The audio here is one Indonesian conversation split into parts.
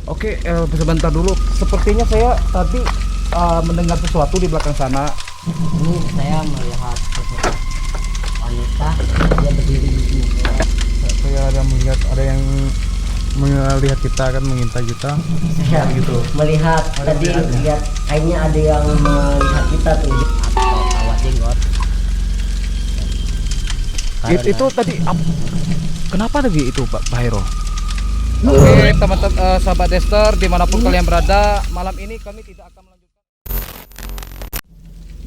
Oke, sebentar dulu. Sepertinya saya tadi mendengar sesuatu di belakang sana. Ini saya melihat sosok wanita, dia berdiri di sini. Saya ada melihat ada yang melihat kita kan mengintai kita. Saya gitu melihat tadi lihat kayaknya ada yang melihat kita tuh atau kawat jenggot. Itu tadi kenapa lagi itu Pak Hairul? Oke, teman-teman sahabat Dexter dimanapun kalian berada, malam ini kami tidak akan melanjutkan.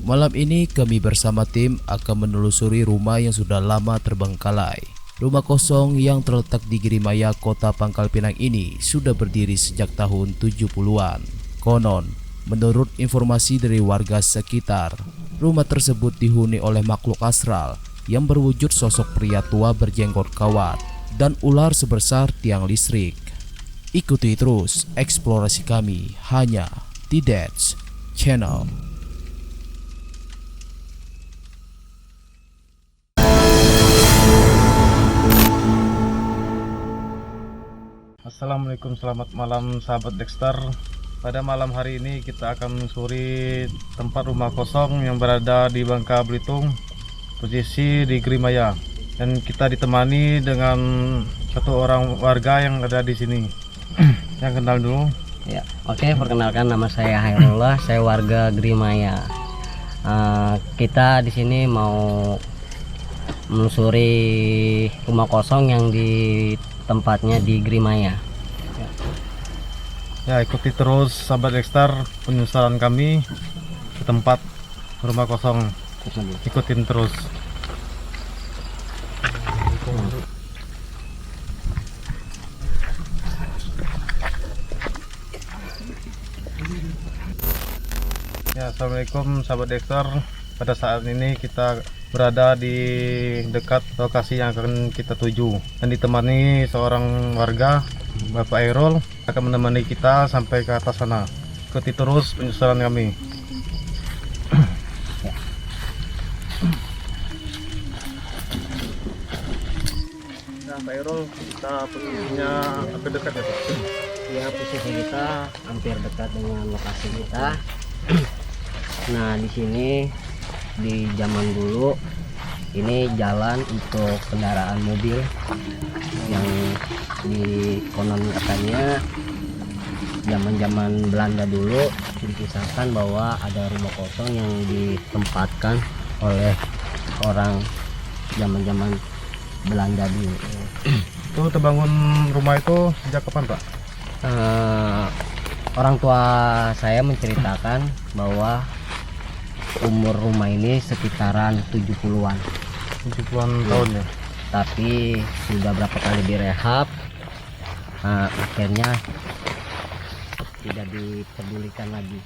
Malam ini kami bersama tim akan menelusuri rumah yang sudah lama terbengkalai. Rumah kosong yang terletak di Girimaya, Kota Pangkal Pinang ini sudah berdiri sejak tahun 70-an. Konon, menurut informasi dari warga sekitar, rumah tersebut dihuni oleh makhluk astral yang berwujud sosok pria tua berjenggot kawat dan ular sebesar tiang listrik. Ikuti terus eksplorasi kami hanya di Dex Channel. Assalamualaikum, selamat malam sahabat Dexter. Pada malam hari ini kita akan menyusuri tempat rumah kosong yang berada di Bangka Belitung, posisi di Girimaya. Dan kita ditemani dengan satu orang warga yang ada di sini. Yang kenal dulu. Ya, oke, perkenalkan nama saya Hairullah, saya warga Girimaya. Kita di sini mau menelusuri rumah kosong yang di tempatnya di Girimaya. Ya, ikuti terus sahabat Dexter penyusuran kami ke tempat rumah kosong. Ikutin terus. Ya, assalamualaikum sahabat Dexter. Pada saat ini kita berada di dekat lokasi yang akan kita tuju dan ditemani seorang warga, Bapak Hairul, akan menemani kita sampai ke atas sana. Ikuti terus penyusuran kami. Nah, Pak Hairul, kita posisinya hampir dekat ya, Pak? Ya, posisi kita hampir dekat dengan lokasi kita. Nah, di sini di zaman dulu ini jalan untuk kendaraan mobil yang di konon katanya zaman Belanda dulu dikisahkan bahwa ada rumah kosong yang ditempatkan oleh orang zaman Belanda dulu. Itu terbangun rumah itu sejak kapan, Pak? Orang tua saya menceritakan bahwa umur rumah ini sekitaran 70-an. 70-an tahun ya. Tapi sudah berapa kali direhab, akhirnya tidak dipedulikan lagi.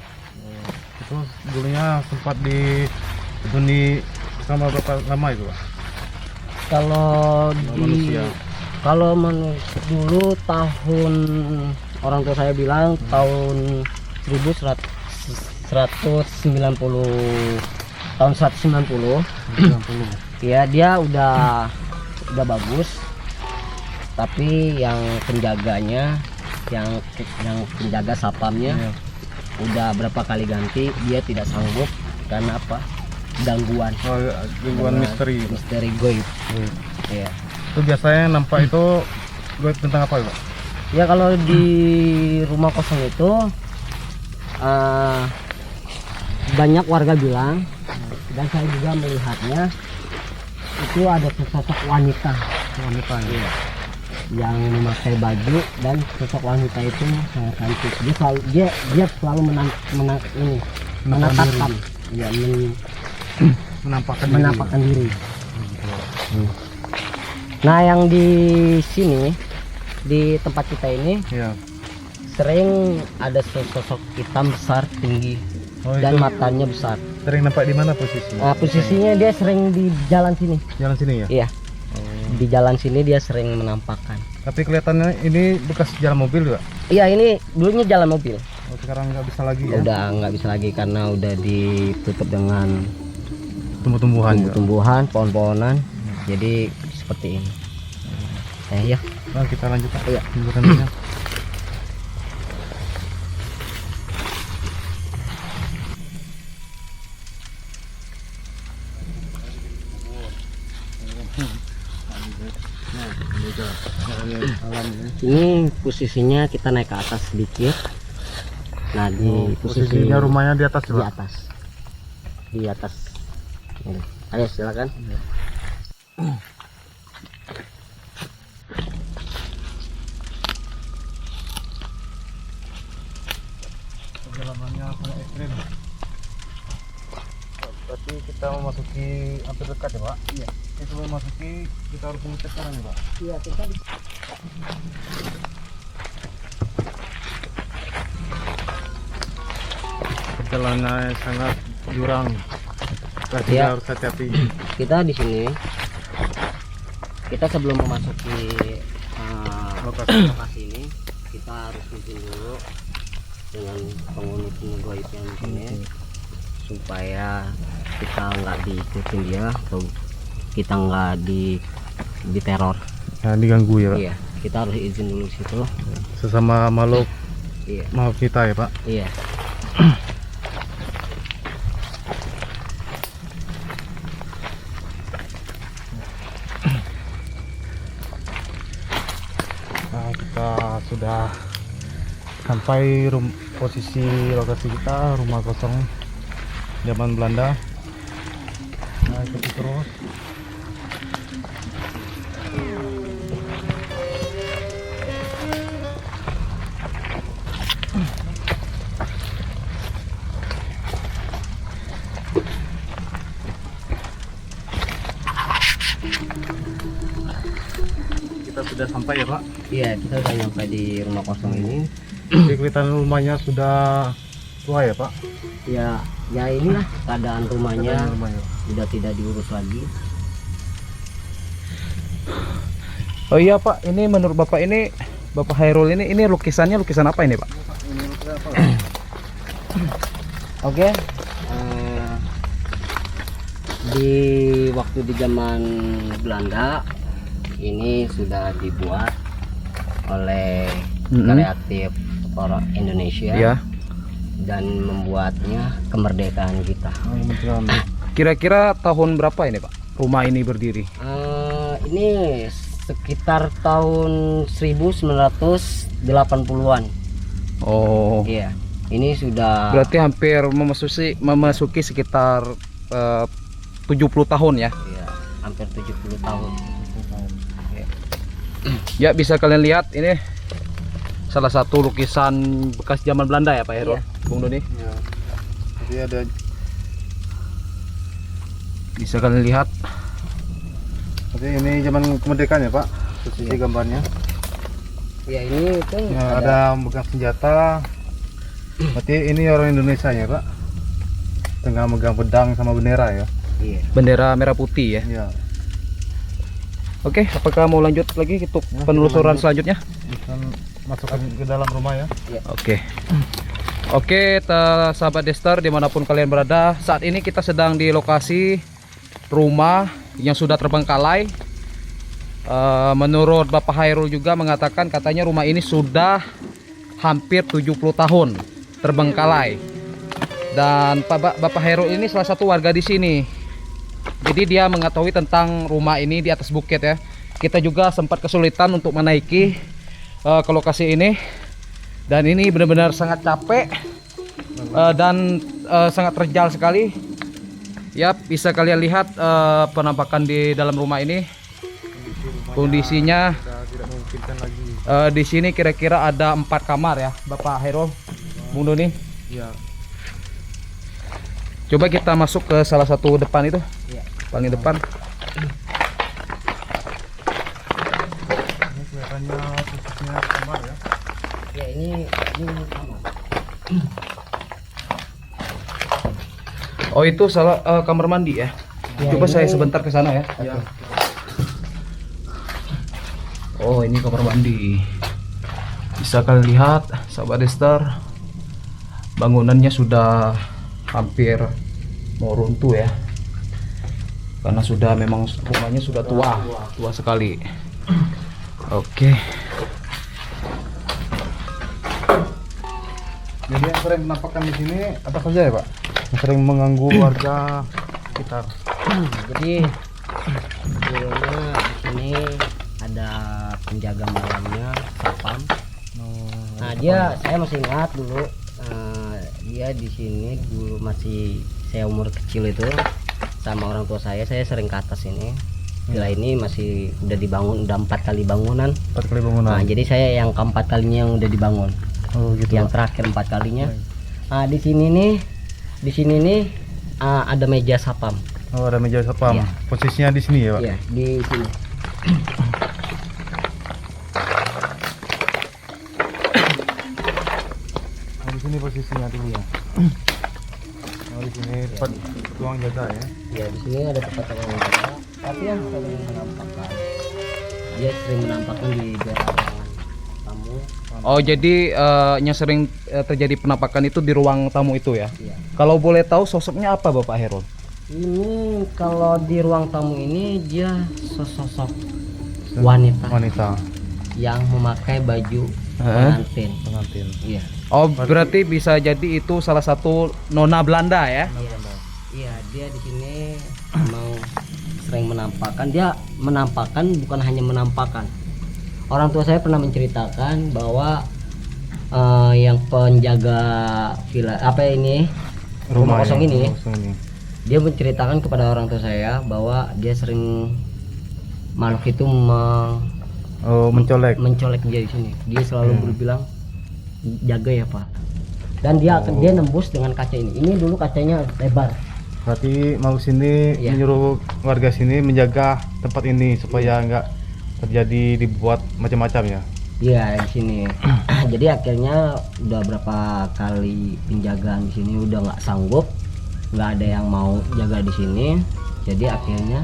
Itu dulunya sempat dihuni selama berapa lama itu, Pak? Kalau dulu tahun orang tua saya bilang tahun 190 tahun 190. Ya, dia udah bagus, tapi yang penjaganya yang penjaga sapamnya udah berapa kali ganti, dia tidak sanggup karena apa? Gangguan Misteri goib. Ya. Itu biasanya nampak itu goib tentang apa, Pak? Ya, kalau di rumah kosong itu banyak warga bilang, dan saya juga melihatnya, itu ada sosok wanita ya, yang memakai baju, dan sosok wanita itu sangat cantik. Dia selalu menatapkan, ya, menampakkan diri. Nah, yang di sini di tempat kita ini Iya. sering ada sosok hitam besar tinggi dan matanya besar. Sering nampak di mana posisinya? Nah, posisinya dia sering di jalan sini. Jalan sini ya? Iya. Di jalan sini dia sering menampakkan. Tapi kelihatannya ini bekas jalan mobil, Pak? Iya, ini dulunya jalan mobil. Oh, sekarang nggak bisa lagi ya? Udah nggak bisa lagi karena udah ditutup dengan tumbuh-tumbuhan. pohon-pohonan. Jadi seperti ini. Ya. Nah, kita lanjut, Pak. Iya. Tunjukkannya. Ini posisinya kita naik ke atas sedikit. Nah, di Posisinya rumahnya di atas di Pak. atas. Di atas. Ini. Ayo silakan. Perjalanannya sangat ekstrim. Berarti kita memasuki hampir dekat ya Pak? Iya. Kita memasuki, kita harus mengecek sekarang ya Pak? Iya, kita di Perjalanannya sangat jurang. Kita Iya. harus hati-hati. kita di sini. Kita sebelum memasuki lokasi ini, kita harus izin dulu dengan penghuni goib yang di sini supaya kita nggak diikutin dia atau kita nggak diteror. Nah, diganggu ya Pak? Iya, kita harus izin dulu di situ. Sesama makhluk Iya, kita ya Pak? iya. Nah, kita sudah sampai posisi lokasi kita, rumah kosong zaman Belanda. Nah, ikuti terus. Kita sudah sampai ya Pak. Iya, kita udah nyampe di rumah kosong ini. Jadi kelihatan rumahnya sudah tua ya Pak. Ya, ya inilah keadaan rumahnya Kelihatan rumahnya. sudah tidak diurus lagi. Oh iya Pak, ini menurut Bapak ini, Bapak Hairul ini lukisannya lukisan apa ini Pak? Oke. Di waktu di zaman Belanda ini sudah dibuat oleh kreatif orang Indonesia Iya. dan membuatnya kemerdekaan kita. Kira-kira tahun berapa ini Pak? Rumah ini berdiri? Ini sekitar tahun 1980-an. Oh, Iya. Ini sudah berarti hampir memasuki sekitar 70 tahun ya. iya, hampir 70 tahun. Ya, bisa kalian lihat ini salah satu lukisan bekas zaman Belanda ya Pak Hairul, Iya. Bung Doni. Ya. Jadi ada Bisa kalian lihat. Jadi ini zaman kemerdekaan ya Pak, posisi gambarnya. Ya, ini kan Ya, ada megang senjata. Berarti ini orang Indonesia ya Pak. Tengah megang pedang sama bendera ya. iya. Bendera merah putih ya. Iya. Oke, apakah mau lanjut lagi untuk Ya, penelusuran lanjut. selanjutnya? Bisa masukkan ke dalam rumah ya. Oke. Oke, sahabat Dester dimanapun kalian berada, saat ini kita sedang di lokasi rumah yang sudah terbengkalai. Menurut Bapak Hairul juga mengatakan katanya rumah ini sudah hampir 70 tahun terbengkalai. Dan Bapak Hairul ini salah satu warga di sini. Jadi dia mengetahui tentang rumah ini di atas bukit ya. Kita juga sempat kesulitan untuk menaiki ke lokasi ini. Dan ini benar-benar sangat capek dan sangat terjal sekali. Ya, bisa kalian lihat penampakan di dalam rumah ini. Kondisinya Sudah tidak memungkinkan lagi. di sini kira-kira ada 4 kamar ya, Bapak Hairul, Bung Doni. Iya. Coba kita masuk ke salah satu depan itu, Iya. paling depan. Ini kelihatannya posisinya kamar ya. Ya, ini kamar. Oh, itu salah kamar mandi ya. Ya, Coba ini- saya sebentar ke sana ya. Iya. Oh, ini kamar mandi. Bisa kalian lihat, sahabat Dester, bangunannya sudah hampir mau runtuh ya. Karena sudah memang rumahnya sudah tua sekali. Oke. Jadi yang sering menampakkan di sini apa saja ya Pak? Yang sering mengganggu warga sekitar. Jadi di rumah di sini ada penjaga malamnya Sapam. Oh, Nah dia, saya masih ingat dulu, dia di sini dulu masih saya umur kecil itu sama orang tua saya sering ke atas ini. Villa ini masih udah dibangun, udah 4 kali bangunan. 4 kali bangunan. Nah jadi saya yang keempat kalinya yang udah dibangun. Oh gitu. Yang terakhir 4 kalinya. Nah di sini nih ada meja Sapam. Oh ada meja sapam. Iya. Posisinya di sini ya Pak? Iya di sini. Oh, di sini posisinya dulu ya. Oh di sini tempat ruang jaga ya. Ya di sini ada tempat orang jaga, tapi yang sering menampakkan, dia sering menampakkan di daerah ruangan tamu. Oh jadi yang sering terjadi penampakan itu di ruang tamu itu ya. Iya. Kalau boleh tahu sosoknya apa Bapak Herul? Ini kalau di ruang tamu ini dia sosok wanita Wanita yang memakai baju pengantin. pengantin. Iya. Oh berarti bisa jadi itu salah satu nona Belanda ya? Iya, dia di sini memang sering menampakkan. Dia menampakkan bukan hanya menampakkan. Orang tua saya pernah menceritakan bahwa yang penjaga villa rumah kosong ini, dia menceritakan kepada orang tua saya bahwa dia sering makhluk itu Mencolek. mencolek dia di sini. Dia selalu berbilang jaga ya Pak. Dan dia nembus dengan kaca ini. Ini dulu kacanya lebar. Berarti mau sini Iya. menyuruh warga sini menjaga tempat ini supaya nggak terjadi dibuat macam-macam ya. Iya di sini. Jadi akhirnya udah berapa kali penjagaan di sini udah nggak sanggup, nggak ada yang mau jaga di sini. Jadi akhirnya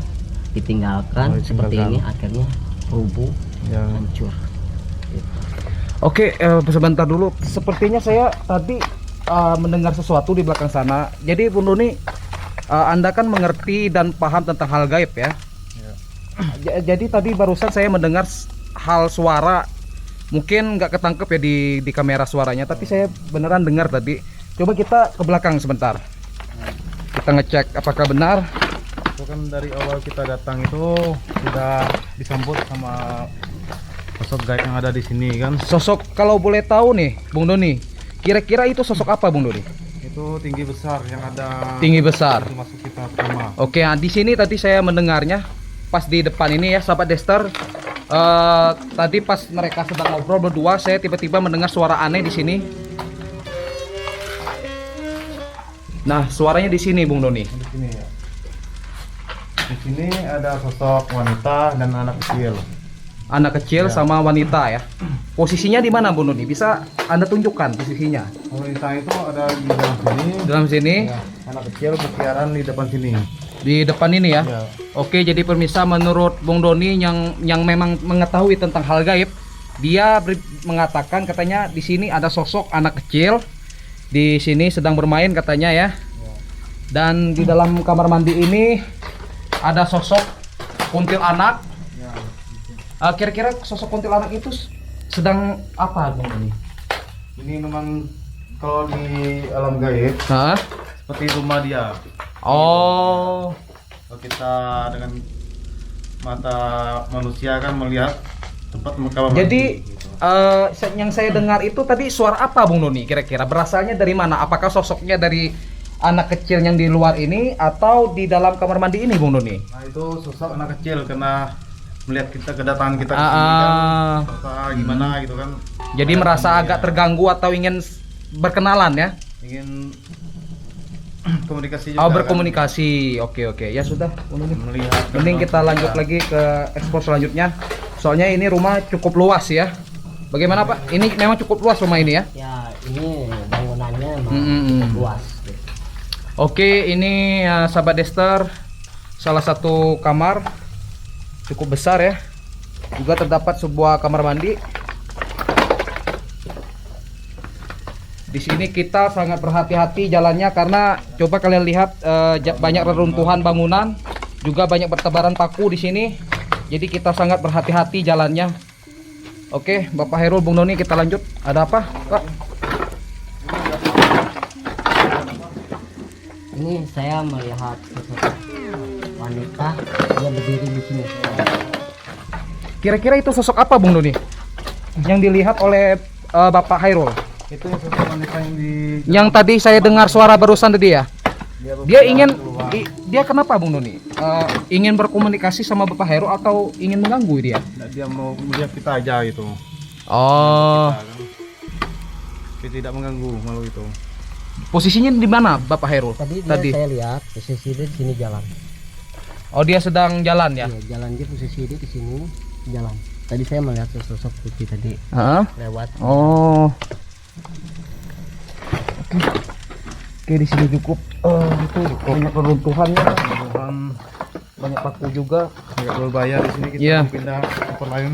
ditinggalkan seperti ini. Akhirnya rubuh, Ya. hancur. Gitu. Oke, sebentar dulu. Sepertinya saya tadi mendengar sesuatu di belakang sana. Jadi Bung Doni, Anda kan mengerti dan paham tentang hal gaib ya? Jadi tadi barusan saya mendengar hal suara. Mungkin nggak ketangkep ya di kamera suaranya, tapi saya beneran dengar tadi. Coba kita ke belakang sebentar. Kita ngecek apakah benar. Itu kan dari awal kita datang itu sudah disambut sama sosok gaib yang ada di sini kan. Sosok kalau boleh tahu nih, Bung Doni, kira-kira itu sosok apa Bung Doni? Itu tinggi besar yang ada. Tinggi besar. Itu masuk kita pertama. Oke, nah di sini tadi saya mendengarnya pas di depan ini ya, sahabat Dexter. Tadi pas mereka sedang ngobrol berdua, saya tiba-tiba mendengar suara aneh di sini. Nah, suaranya di sini, Bung Doni. Di sini ya. Di sini ada sosok wanita dan anak kecil. Anak kecil sama wanita ya. Posisinya di mana, Bung Doni? Bisa Anda tunjukkan posisinya? Wanita itu ada di dalam sini. Dalam sini, Ya, anak kecil berkeliaran di depan sini. di depan ini ya. Ya. Oke, jadi pemirsa, menurut Bung Doni yang memang mengetahui tentang hal gaib, dia mengatakan katanya di sini ada sosok anak kecil di sini sedang bermain katanya ya. Dan di dalam kamar mandi ini ada sosok kuntilanak. Kira-kira sosok kuntilanak itu sedang apa Bung Doni? Ini memang kalau di alam gaib Hah? seperti rumah dia. Oh, Kalau kita dengan mata manusia kan melihat tempat kamar mandi. jadi Gitu. yang saya dengar itu tadi suara apa Bung Doni kira-kira? Berasalnya dari mana? Apakah sosoknya dari anak kecil yang di luar ini atau di dalam kamar mandi ini Bung Doni? Nah itu sosok anak kecil karena melihat kita kedatangan kita di sini kan, merasa gimana gitu kan. Jadi merasa agak terganggu atau ingin berkenalan ya? Ingin komunikasi juga. Oh, berkomunikasi. Oke, ya sudah Bung Doni. Kan? Melihat. Mending kita lanjut lagi ke ekspor selanjutnya. Soalnya ini rumah cukup luas ya. Bagaimana Pak? Ini memang cukup luas rumah ini ya? Ya ini bangunannya emang Mm-mm. luas. Oke, ini sahabat Dexter, salah satu kamar cukup besar ya. Juga terdapat sebuah kamar mandi. Di sini kita sangat berhati-hati jalannya karena coba kalian lihat banyak reruntuhan bangunan, juga banyak bertebaran paku di sini. Jadi kita sangat berhati-hati jalannya. Oke, Bapak Herul, Bung Doni, kita lanjut. Ada apa, Pak? Ini saya melihat sosok wanita dia berdiri di sini. Kira-kira itu sosok apa Bung Doni? Yang dilihat oleh Bapak Hairul? Itu yang sosok wanita yang di Yang tadi saya dengar suara barusan tadi ya. Dia ingin keluar. dia kenapa Bung Doni? Ingin berkomunikasi sama Bapak Hairul atau ingin mengganggu dia? Nah, dia mau melihat kita aja gitu. Oh, Dia tidak mengganggu malu itu. posisinya di mana Bapak Hairul? Tadi saya lihat posisi dia di sini jalan. Oh, dia sedang jalan ya? Iya, jalan dia posisi dia di sini jalan. Tadi saya melihat sosok putih tadi Heeh. lewat. Oh. Oke, di sini cukup itu banyak reruntuhannya, banyak paku juga. Nggak perlu bayar di sini, kita Iya. pindah ke tempat lain.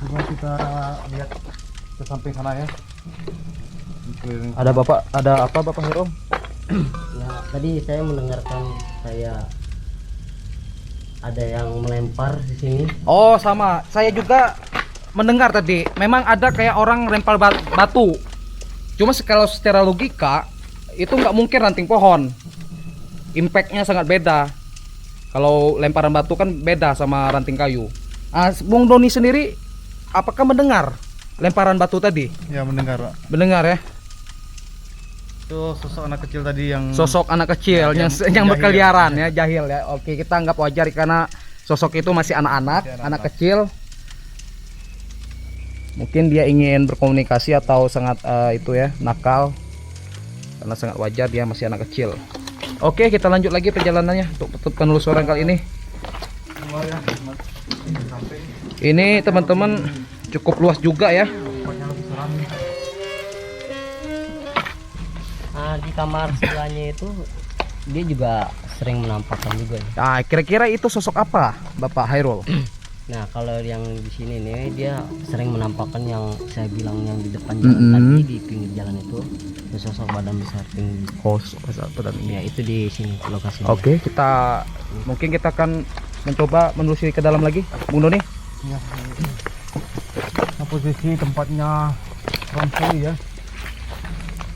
Coba kita lihat ke samping sana ya. Keliling. Ada apa Bapak Hairul? Nah, tadi saya mendengarkan ada yang melempar di sini. Oh, sama. Saya juga mendengar tadi. Memang ada kayak orang lempar batu. Cuma kalau secara logika itu nggak mungkin ranting pohon. Impactnya sangat beda. Kalau lemparan batu kan beda sama ranting kayu. Bung Doni sendiri apakah mendengar lemparan batu tadi? Ya, mendengar, Pak. Mendengar ya? Itu sosok anak kecil tadi yang Sosok anak kecil Ya, yang jahil. berkeliaran ya, jahil ya. Oke, kita anggap wajar karena sosok itu masih anak-anak, Masih anak anak-anak. kecil. Mungkin dia ingin berkomunikasi atau sangat itu ya, nakal. Karena sangat wajar dia masih anak kecil. Oke, kita lanjut lagi perjalanannya untuk penelusuran kali ini. keluar ya. Sampai Ini teman-teman cukup luas juga ya. tempatnya lebih seram. Di kamar sebelahnya itu dia juga sering menampakkan juga. Nah, kira-kira itu sosok apa, Bapak Hairul? Nah, kalau yang di sini nih dia sering menampakkan yang saya bilang yang di depan jalan Mm-mm. tadi di pinggir jalan itu sosok badan besar tinggi. Oh, sosok ini. Ya, itu di sini lokasinya. Oke, mungkin kita akan mencoba menelusuri ke dalam lagi, Bung Doni. Ya. Nah, posisi tempatnya seram sekali ya.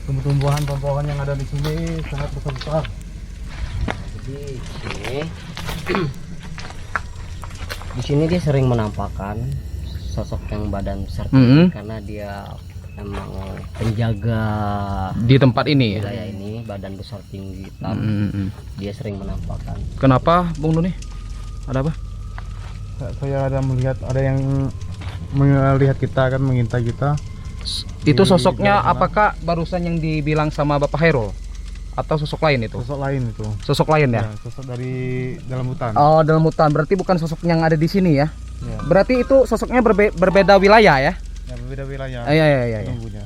Tumbuh-tumbuhan pohon yang ada di sini sangat besar-besar. Jadi di sini dia sering menampakkan sosok yang badan besar tinggi Mm-mm. karena dia memang penjaga Di tempat ini ya. wilayah ini, badan besar tinggi hitam. Mm-mm. Dia sering menampakkan. Kenapa, Bung Doni? Ada apa? Saya ada melihat ada yang melihat kita kan, mengintai kita. Itu Di sosoknya dalam sana. apakah barusan yang dibilang sama Bapak Hairul atau sosok lain itu? Sosok lain itu. Sosok lain ya? Ya, sosok dari dalam hutan. Oh, dalam hutan. Berarti bukan sosok yang ada di sini ya? Ya. Berarti itu sosoknya berbeda wilayah ya? Ya, berbeda wilayah. Iya, iya, iya. Tumbuhnya.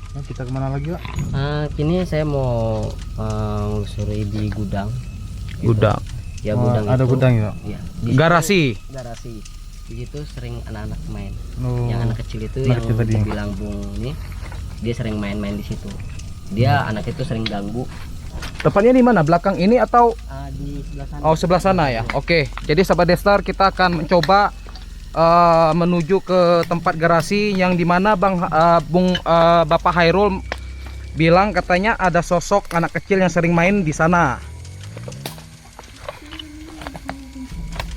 Nah, kita kemana lagi, Pak? Kini saya mau menelusuri di gudang. Gudang. Ya, Oh, gudang ada itu. gudang ya? Ya, di Garasi. garasi. Di situ sering anak-anak main. Oh. Yang anak kecil itu Anak yang kecil tadi. bilang Bung ini, dia sering main-main di situ. Dia anak itu sering ganggu. Tempatnya di mana? Belakang ini atau Di sebelah sana. oh sebelah sana ya? Oke. Jadi sahabat Destar, kita akan mencoba menuju ke tempat garasi yang dimana Bapak Hairul bilang katanya ada sosok anak kecil yang sering main di sana.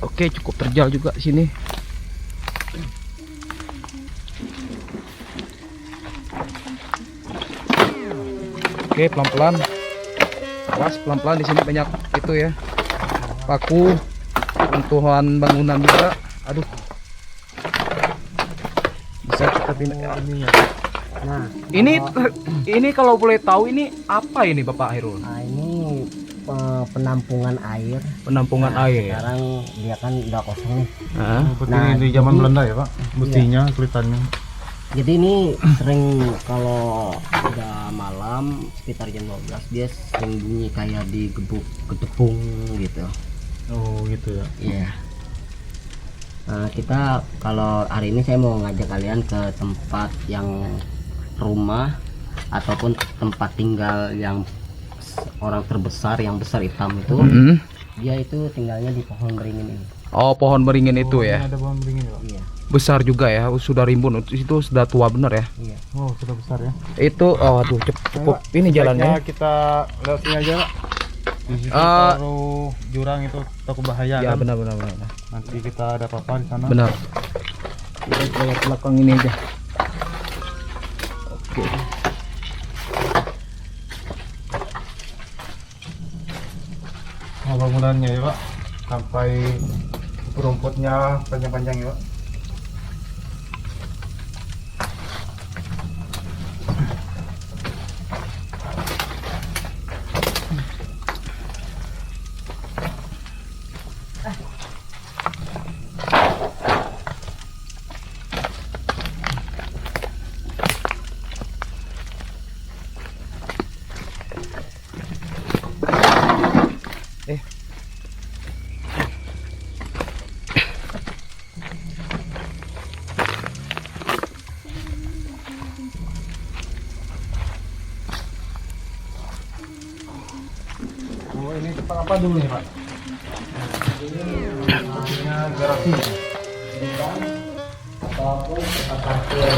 Oke, cukup terjal juga di sini. Oke, pelan-pelan. Awas, pelan-pelan, di sini banyak itu ya. Paku, runtuhan bangunan juga. Aduh. Bisa kita pindah. Nah, Ini kalau boleh tahu ini apa ini Bapak Hairul? ini penampungan air. Penampungan Nah, air. Sekarang dia kan udah kosong nih. Hah? Seperti Nah, ini di zaman jadi- Belanda ya, Pak. Buktinya, kelihatannya. Jadi ini sering kalau udah malam sekitar jam 12 dia sering bunyi kayak digebuk ketepung gitu. Oh, gitu ya. Iya. Nah, kita kalau hari ini saya mau ngajak kalian ke tempat yang rumah ataupun tempat tinggal yang orang terbesar yang besar hitam itu. Mm-mm. Dia itu tinggalnya di pohon beringin ini. Oh, pohon beringin itu ya. Ada pohon beringin Pak. Iya. Besar juga ya, sudah rimbun. Itu sudah tua bener ya. Iya. Oh, sudah besar ya. Itu aduh cukup ini jalannya. Sebaiknya kita lewat sini aja Pak. Di situ Ah. taruh jurang itu takut bahaya Ya kan. benar. Nanti kita ada apa-apa di sana. Benar. Kita lewat belakang ini aja. Oke. Nah, bangunannya ya Pak, sampai rumputnya panjang-panjang ya Pak. Oh, ini tempat apa dulu nih Pak? Ini namanya garasi. Ataupun tempat parkir.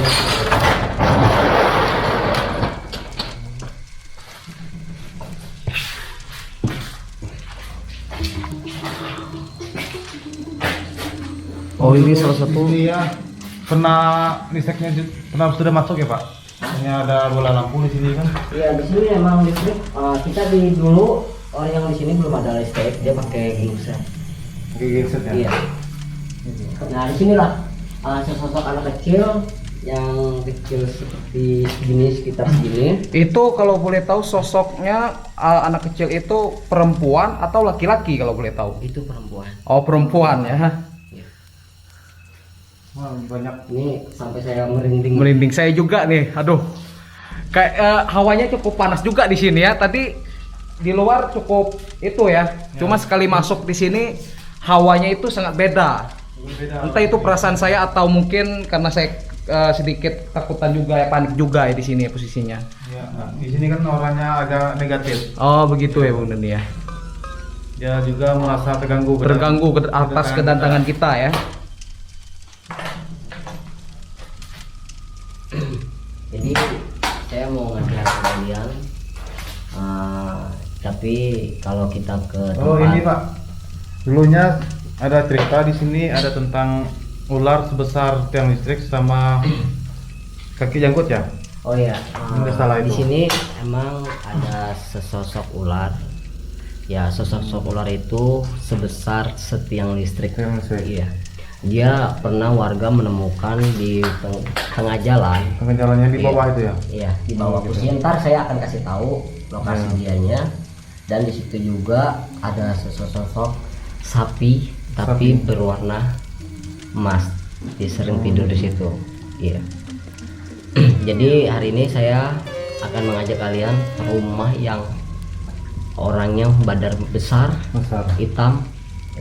Oh, ini salah satu. Ini ya pernah listriknya pernah sudah masuk ya Pak? Ini ada bola lampu di sini kan? Iya, di sini emang listrik. Kita di dulu orang yang di sini belum ada listrik, dia pakai genset. Genset ya? Iya. Nah, di sinilah sesosok anak kecil yang kecil seperti segini, sekitar segini. Itu kalau boleh tahu sosoknya anak kecil itu perempuan atau laki-laki kalau boleh tahu? Itu perempuan. Oh, perempuan ya. Wah, banyak. Ini sampai saya merinding. Merinding saya juga nih. Aduh. Kayak hawanya cukup panas juga di sini ya. Tadi di luar cukup itu ya. Cuma sekali masuk di sini hawanya itu sangat beda. Entah itu perasaan saya atau mungkin karena saya sedikit takutan juga ya, panik juga ya di sini posisinya. Ya, nah, di sini kan orangnya agak negatif. Oh, begitu ya Bung Deni ya. Dia juga merasa terganggu. Terganggu atas kedatangan kita ya. Jadi saya mau ngajak kalian, tapi kalau kita ke tempat. Oh, ini Pak. Dulunya ada cerita di sini ada tentang ular sebesar tiang listrik sama kaki janggut ya. Oh ya, Nggak salah di itu. sini emang ada sesosok ular. Ya, sesosok ular itu sebesar setiang listrik. Tiang listrik. Iya. Dia pernah warga menemukan di tengah jalan. Tengah jalannya di bawah itu ya. Iya, di bawah Oh, gitu. posisi. Ntar saya akan kasih tahu lokasi dianya. Dan di situ juga ada sesosok sapi tapi berwarna emas. Dia sering tidur di situ. Iya. Jadi hari ini saya akan mengajak kalian ke rumah yang orangnya badar besar, Besar. hitam,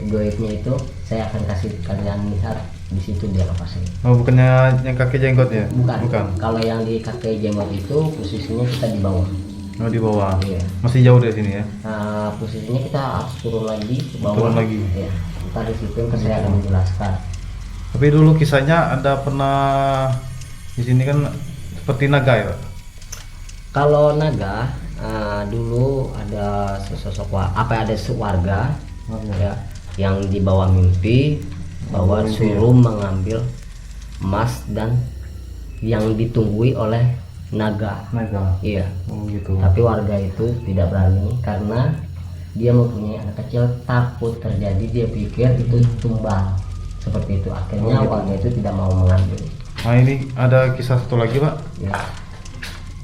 goibnya itu saya akan kasih kalian lihat di situ dia lokasinya. Oh, bukannya yang kaki jenggot ya? Bukan. Kalau yang di kakek jenggot itu posisinya kita di bawah. Oh, di bawah. Iya. Masih jauh dari sini ya. Nah, posisinya kita harus turun lagi ke bawah. Turun lagi. Iya. Ntar di situ saya akan menjelaskan. Tapi dulu kisahnya ada pernah di sini kan seperti naga ya Pak? Kalau naga, dulu ada sesosok ada sewarga ya, yang dibawa mimpi bahwa suruh mengambil emas dan yang ditunggui oleh naga. Naga. Iya. Oh, gitu. Tapi warga itu tidak berani karena dia mempunyai anak kecil, takut terjadi, dia pikir itu tumbal seperti itu. Akhirnya Oh, gitu. warga itu tidak mau mengambil. Nah, ini ada kisah satu lagi Pak. Ya.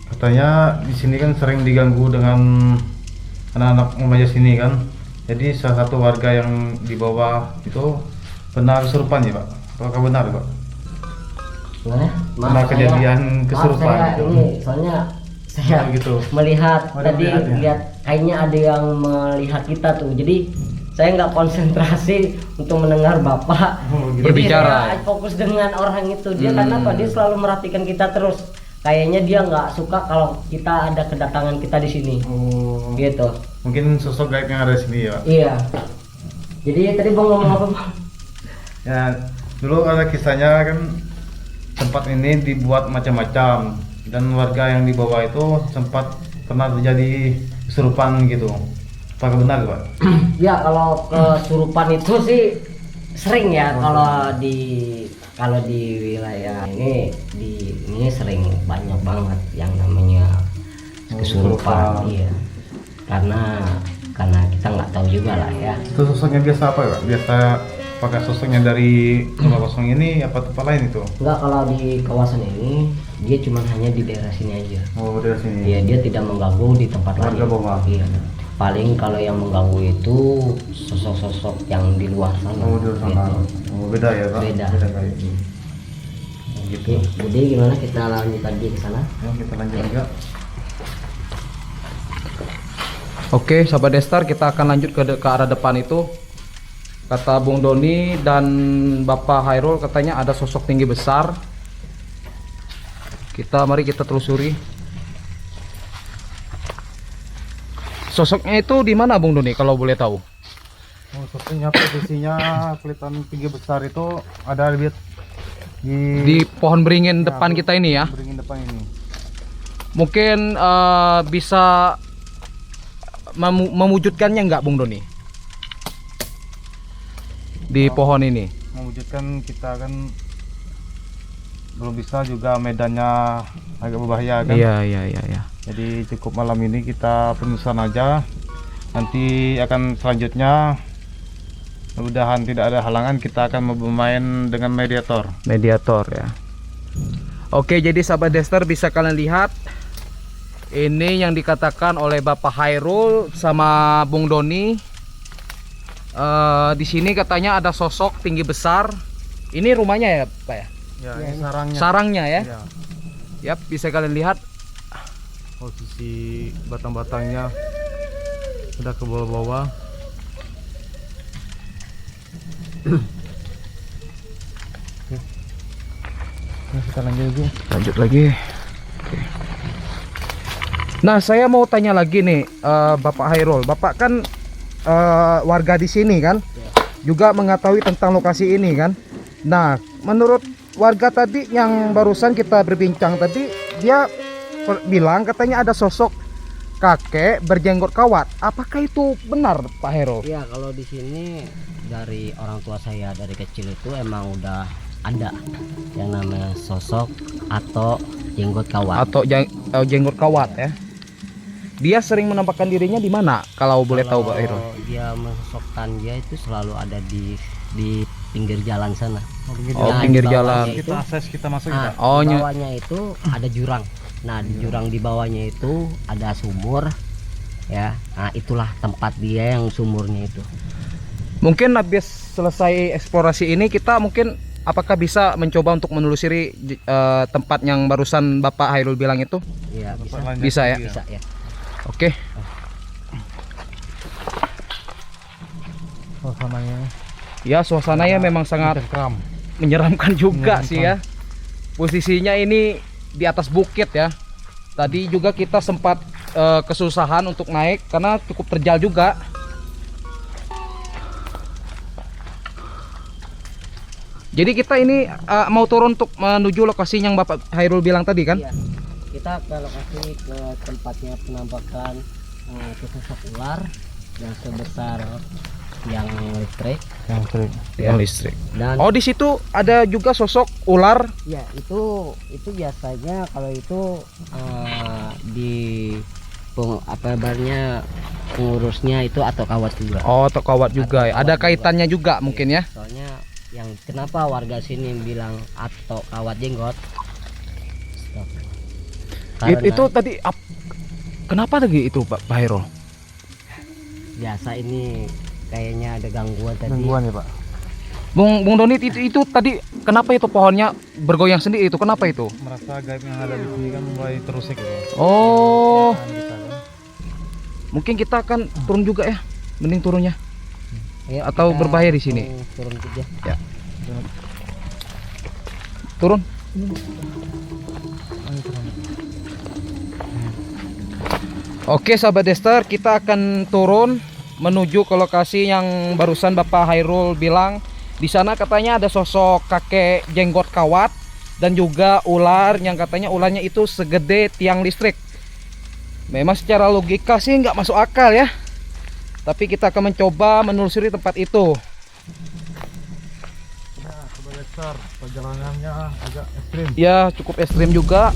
Katanya di sini kan sering diganggu dengan anak-anak remaja sini kan. Jadi salah satu warga yang di bawah itu pernah kesurupan ya Pak. Apakah benar Pak? Gimana? Pernah kejadian kesurupan saya gitu. ini soalnya saya Oh, gitu. melihat Oh, tadi melihat ya? lihat kayaknya ada yang melihat kita tuh. Jadi saya nggak konsentrasi untuk mendengar Bapak. Oh, gitu. Jadi Berbicara. saya fokus dengan orang itu. Dia karena apa? Dia selalu merhatikan kita terus. Kayaknya dia nggak suka kalau kita ada kedatangan kita di sini. Oh, Gitu. mungkin sosok gaib yang ada di sini ya Pak. Iya. Jadi tadi Bang ngomong apa Bang? Ya, dulu ada kisahnya kan tempat ini dibuat macam-macam dan warga yang di bawah itu sempat pernah terjadi kesurupan gitu. Apakah benar, Pak? Ya kalau kesurupan itu sih sering ya kalau di wilayah ini ini sering banyak banget yang namanya kesurupan. Iya. Karena kita nggak tahu juga lah ya. Itu sosoknya biasa apa, Pak? Biasa apakah sosoknya dari rumah kosong ini apa tempat lain itu? Enggak, kalau di kawasan ini dia cuma hanya di daerah sini aja. Oh, dari sini. Iya, dia tidak mengganggu di tempat lain. Warga bawah. Iya. Paling kalau yang mengganggu itu sosok-sosok yang di luar sana. Oh, di sana. Gitu. Oh, beda ya, Pak? Beda. Kali. Oke, jadi gimana kita lanjut lagi ke sana? Ya, kita lanjut juga. Oke, sahabat Destar, kita akan lanjut ke arah depan itu. Kata Bung Doni dan Bapak Hairul katanya ada sosok tinggi besar. Mari kita telusuri. Sosoknya itu di mana Bung Doni kalau boleh tahu? Oh, sosoknya posisinya kelihatan tinggi besar itu ada Di pohon beringin depan kita ini ya. beringin depan ini. Mungkin bisa mewujudkannya nggak Bung Doni? Di pohon ini. Mewujudkan kita kan belum bisa, juga medannya agak berbahaya kan. Iya. Jadi cukup malam ini kita penusan aja. Nanti akan selanjutnya mudah-mudahan tidak ada halangan, kita akan bermain dengan mediator. Mediator ya. Oke, jadi sahabat Destar bisa kalian lihat ini yang dikatakan oleh Bapak Hairul sama Bung Doni. Di sini katanya ada sosok tinggi besar. Ini rumahnya ya Pak ya? Ya, ini sarangnya. Sarangnya ya? Ya, Yap, bisa kalian lihat. posisi batang-batangnya sudah ke bawah-bawah. Nah, kita lanjut lagi. Oke. Nah, saya mau tanya lagi nih, Bapak Hairul. Bapak kan warga di sini kan, juga mengetahui tentang lokasi ini kan. Nah, menurut warga tadi yang barusan kita berbincang tadi, dia bilang katanya ada sosok kakek berjenggot kawat. Apakah itu benar, Pak Hairul? Ya, kalau di sini dari orang tua saya dari kecil itu emang udah ada yang namanya sosok atau jenggot kawat. Atau jenggot kawat ya? Dia sering menampakkan dirinya di mana kalau boleh tahu Pak Hairul? Dia mensosokkan dia itu selalu ada di pinggir jalan sana. Oh, Nah, pinggir di jalan. bawahnya Kita itu, akses, kita masuk nah, kita. Oh, di bawahnya itu ada jurang. Nah, di jurang di bawahnya itu ada sumur. Ya, nah itulah tempat dia yang sumurnya itu. Mungkin habis selesai eksplorasi ini kita mungkin apakah bisa mencoba untuk menelusuri tempat yang barusan Bapak Hairul bilang itu? Iya, bisa. Bisa ya? Bisa ya. Oke. Suasananya Ya, suasananya memang sangat kram. menyeramkan juga sih ya. Posisinya ini di atas bukit ya. Tadi juga kita sempat kesusahan untuk naik karena cukup terjal juga. Jadi kita ini mau turun untuk menuju lokasi yang Bapak Hairul bilang tadi kan? Iya. Kita ke lokasi ke tempatnya penampakan sosok ular yang sebesar yang listrik. Yang listrik. Dan Oh, di situ ada juga sosok ular. ya itu biasanya kalau itu di apa barnya pengurusnya itu atau kawat juga. Oh, atau kawat juga ya. Ada kaitannya juga mungkin ya. Soalnya yang kenapa warga sini bilang atau kawat jenggot? Stop. Itu tadi kenapa tadi itu Pak Hairul? Biasa ini kayaknya ada gangguan tadi. Gangguan ya, Pak. Bung Doni itu tadi kenapa itu pohonnya bergoyang sendiri itu? Kenapa itu? Merasa gaib yang ada di sini kan mulai terusik gitu. Oh, Kita kan. mungkin kita akan turun juga ya. Mending turunnya. Ayo, Atau kita berbahaya di sini? Turun aja. Ya. Turun. Oke, sahabat Destar, kita akan turun menuju ke lokasi yang barusan Bapak Hairul bilang. Di sana katanya ada sosok kakek jenggot kawat dan juga ular yang katanya ularnya itu segede tiang listrik. Memang secara logika sih nggak masuk akal ya. Tapi kita akan mencoba menelusuri tempat itu. Ya, Sobat Dexter, perjalanannya agak ekstrim. Ya, cukup ekstrim juga.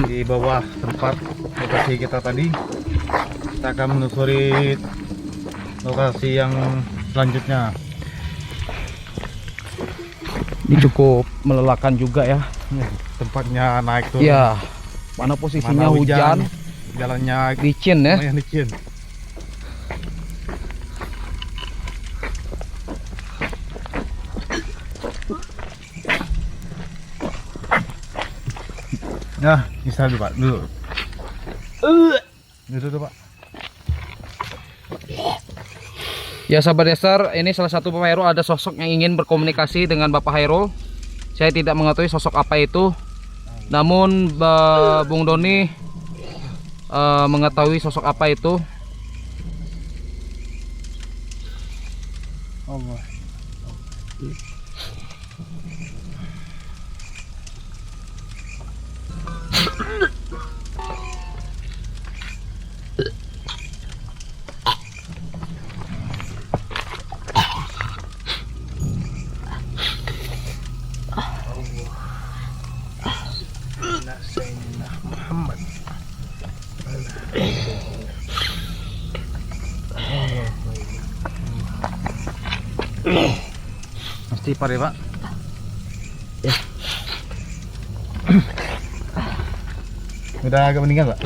Di bawah tempat lokasi kita tadi, kita akan menelusuri lokasi yang selanjutnya. Ini cukup melelahkan juga ya. Tempatnya naik turun. Ya, mana posisinya Mana hujan, jalannya licin ya. lumayan licin. Nah, bisa dulu Pak, dulu. Dulu Pak. Ya sahabat Dexter, ini salah satu Bapak Hairul ada sosok yang ingin berkomunikasi dengan Bapak Hairul. Saya tidak mengetahui sosok apa itu. Namun Bung Doni mengetahui sosok apa itu. Allah. Mesti Pak ya Pak? Ya. Udah agak meninggal Pak?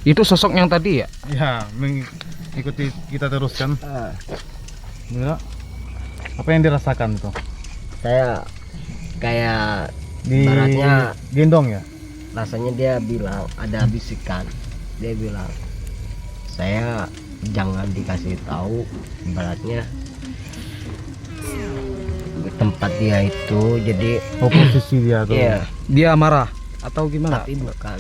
Itu sosok yang tadi ya? Ya, mengikuti kita teruskan. Ah, Gimana? Apa yang dirasakan itu? saya kayak Di Baratnya- gendong ya? rasanya dia bilang ada bisikan. Dia bilang saya jangan dikasih tahu, ibaratnya tempat dia itu. Jadi Oh, posisi dia tuh. iya, Dia marah atau gimana? tapi bukan,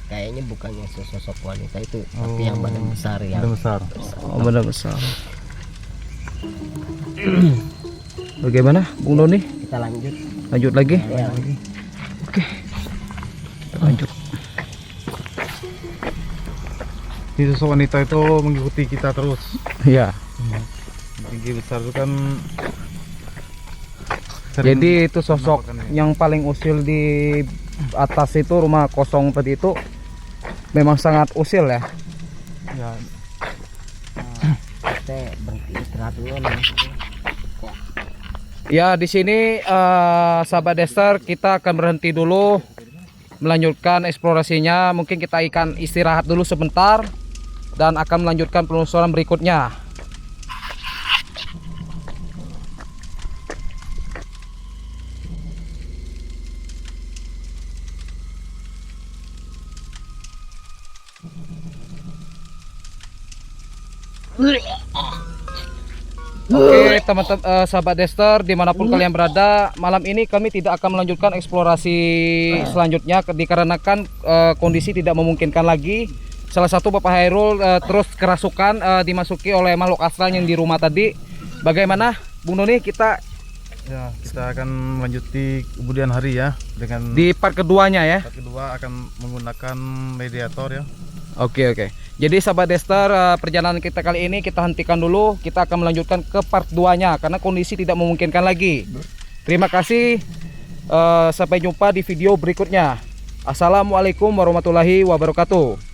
kayaknya bukannya sosok wanita itu, tapi Oh, yang badan besar ya. Udah besar. Oh, benar besar. Bagaimana Bung Doni? Kita lanjut. Lanjut lagi? Ya, Oke. Kita lanjut. Ini sosok wanita itu mengikuti kita terus. Ya. Tinggi besar itu kan sering Jadi itu sosok menampakkan ya. yang paling usil di atas itu, rumah kosong tadi itu memang sangat usil ya. Ya, kita berhenti istirahat dulu nih. Ya di sini sahabat Dexter, kita akan berhenti dulu melanjutkan eksplorasinya. Mungkin kita akan istirahat dulu sebentar dan akan melanjutkan penelusuran berikutnya. Oke teman-teman, sahabat Dexter dimanapun kalian berada, malam ini kami tidak akan melanjutkan eksplorasi selanjutnya dikarenakan kondisi tidak memungkinkan lagi. Salah satu Bapak Hairul terus kerasukan dimasuki oleh makhluk astral yang di rumah tadi. Bagaimana Bung Doni, kita akan melanjuti kemudian hari ya dengan di part keduanya ya? part kedua akan menggunakan mediator ya. Oke. Jadi sahabat Dexter, perjalanan kita kali ini kita hentikan dulu. Kita akan melanjutkan ke part 2-nya karena kondisi tidak memungkinkan lagi. Terima kasih. Sampai jumpa di video berikutnya. Assalamualaikum warahmatullahi wabarakatuh.